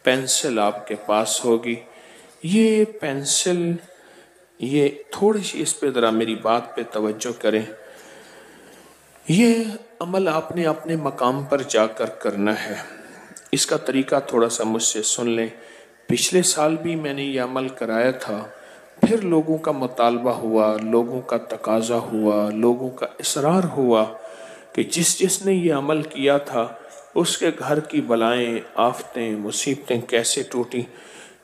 Pencil आपके पास होगी। ये पेंसिल, ये थोड़ी सी इस पे ज़रा मेरी बात पे तवज्जो करें। ये अमल आपने अपने मकाम पर जाकर करना है। इसका तरीका थोड़ा सा मुझसे सुन लें। पिछले साल भी मैंने ये अमल कराया था, फिर लोगों का मुतालबा हुआ, लोगों का तकाजा हुआ, लोगों का इसरार हुआ कि जिसने ये अमल किया था उसके घर की बलाएं, आफतें, मुसीबतें कैसे टूटी।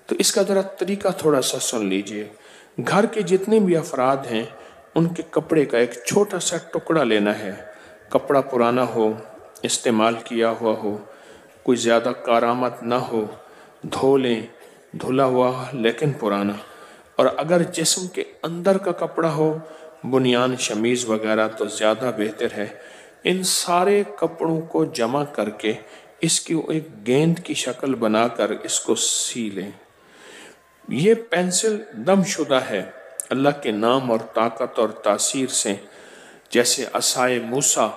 तो इसका ज़रा तरीका थोड़ा सा सुन लीजिए। घर के जितने भी अफराद हैं उनके कपड़े का एक छोटा सा टुकड़ा लेना है। कपड़ा पुराना हो, इस्तेमाल किया हुआ हो, कोई ज़्यादा कारामद ना हो, धो लें, धुला हुआ लेकिन पुराना। और अगर जिस्म के अंदर का कपड़ा हो, बुनियान, शमीज़ वगैरह, तो ज़्यादा बेहतर है। इन सारे कपड़ों को जमा करके इसकी एक गेंद की शक्ल बनाकर इसको सी लें। ये पेंसिल दमशुदा है अल्लाह के नाम और ताकत और तासीर से। जैसे असाए मूसा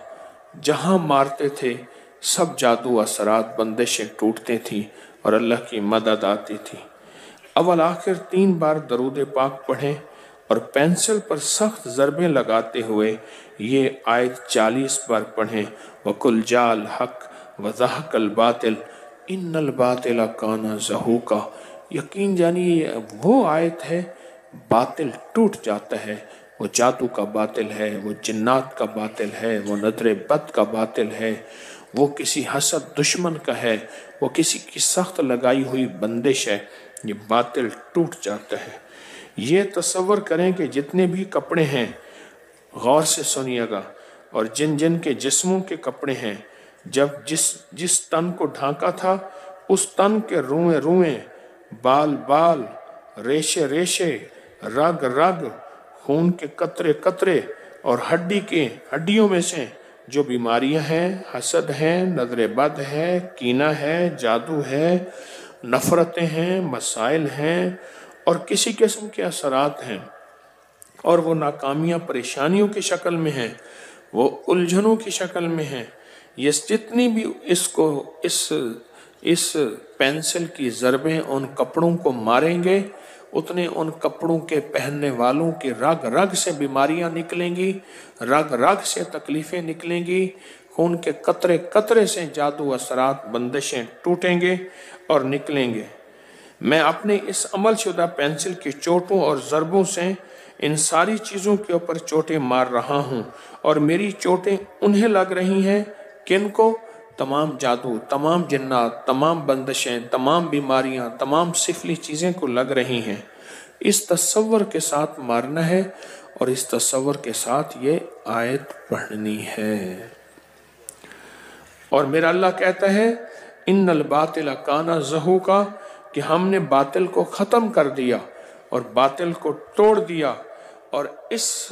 जहां मारते थे सब जादू, असरात, बंदिशें टूटती थी और अल्लाह की मदद आती थी। अव्वल आखिर 3 बार दरूद पाक पढ़ें और पेंसिल पर सख्त ज़रबें लगाते हुए ये आयत 40 बार पढ़ें। वकुल जाल हक वज़हकल बातिल इन्नल बातिल काना ज़हूका। यकीन जानिए वो आयत है, बातिल टूट जाता है। वो जादू का बातिल है, वो जिन्नात का बातिल है, वो नजर बद का बातिल है, वो किसी हसद दुश्मन का है, वो किसी की सख्त लगाई हुई बंदिश है। ये बातिल टूट जाता है। ये तसव्वुर करें कि जितने भी कपड़े हैं, गौर से सुनिएगा, और जिन जिन के जिस्मों के कपड़े हैं, जब जिस तन को ढांका था उस तन के रुएं रुएं, बाल बाल, रेशे रेशे, रग रग, खून के कतरे कतरे और हड्डियों में से जो बीमारियां हैं, हसद हैं, नजर बद है, कीना है, जादू है, नफरतें हैं, मसाइल हैं और किसी किस्म के असरात हैं, और वो नाकामियां परेशानियों की शक्ल में हैं, वो उलझनों की शक्ल में हैं। ये जितनी भी इस पेंसिल की ज़रबें उन कपड़ों को मारेंगे, उतने उन कपड़ों के पहनने वालों की रग रग से बीमारियां निकलेंगी, रग रग से तकलीफ़ें निकलेंगी, खून के कतरे कतरे से जादू, असरात, बंदिशें टूटेंगे और निकलेंगे। मैं अपने इस अमल शुदा पेंसिल की चोटों और ज़रबों से इन सारी चीज़ों के ऊपर चोटें मार रहा हूँ, और मेरी चोटें उन्हें लग रही हैं किनको? तमाम जादू, तमाम जिन्नात, तमाम बंदिशें, तमाम बीमारियां, तमाम सिफली चीज़ें को लग रही हैं। इस तसव्वुर के साथ मारना है और इस तसव्वुर के साथ ये आयत पढ़नी है। और मेरा अल्लाह कहता है इन्नल बातिल काना ज़हूका, कि हमने बातिल को ख़त्म कर दिया और बातिल को तोड़ दिया। और इस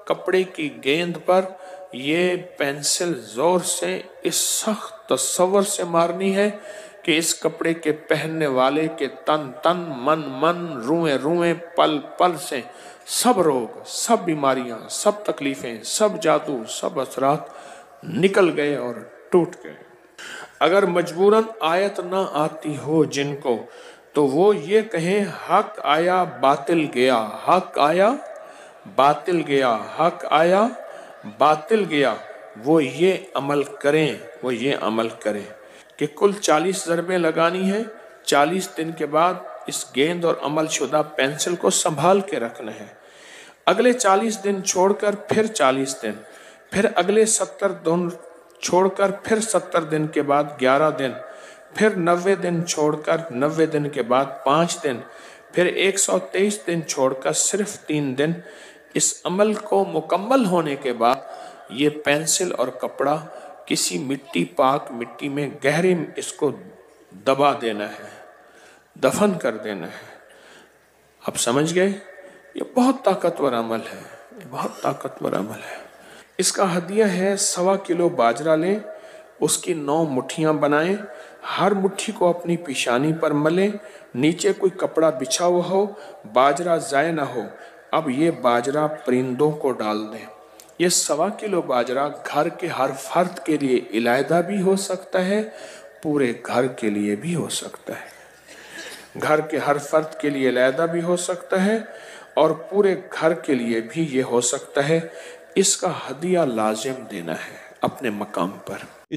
कपड़े की गेंद पर ये पेंसिल जोर से इस सख्त तसव्वुर से मारनी है कि इस कपड़े के पहनने वाले के तन तन, मन मन, रुएं रुएं, पल पल से सब रोग, सब बीमारियां, सब तकलीफें, सब जादू, सब असरात निकल गए और टूट गए। अगर मजबूरन आयत ना आती हो जिनको, तो वो ये कहें हक आया बातिल गया, हक आया बातिल गया, हक आया बातिल गया। वो ये अमल करें कि कुल 40 ज़रबें लगानी है। 40 दिन के बाद इस गेंद और अमल शुदा पेंसिल को संभाल के रखना है। अगले 40 दिन छोड़कर फिर 40 दिन, फिर अगले 70 दिन छोड़कर फिर 70 दिन के बाद 11 दिन, फिर 90 दिन छोड़कर 90 दिन के बाद 5 दिन, फिर 123 दिन छोड़कर सिर्फ 3 दिन। इस अमल को मुकम्मल होने के बाद ये पेंसिल और कपड़ा किसी पाक मिट्टी में गहरे इसको दबा देना है, दफन कर देना है। आप समझ गए? ये बहुत ताकतवर अमल है, ये बहुत ताकतवर अमल है। इसका हदिया है 1.25 किलो बाजरा लें, उसकी 9 मुट्ठियां बनाएं, हर मुट्ठी को अपनी पेशानी पर मलें, नीचे कोई कपड़ा बिछा हुआ हो, बाजरा ज़ाय ना हो। अब ये बाजरा परिंदों को डाल दें। ये 1.25 किलो बाजरा घर के हर फर्द के लिए इलायदा भी हो सकता है, पूरे घर के लिए भी हो सकता है। گھر کے ہر فرد کے لیے علیحدہ بھی ہو سکتا ہے اور پورے گھر کے لیے بھی یہ ہو سکتا ہے۔ اس کا ہدیہ لازم دینا ہے اپنے مقام پر۔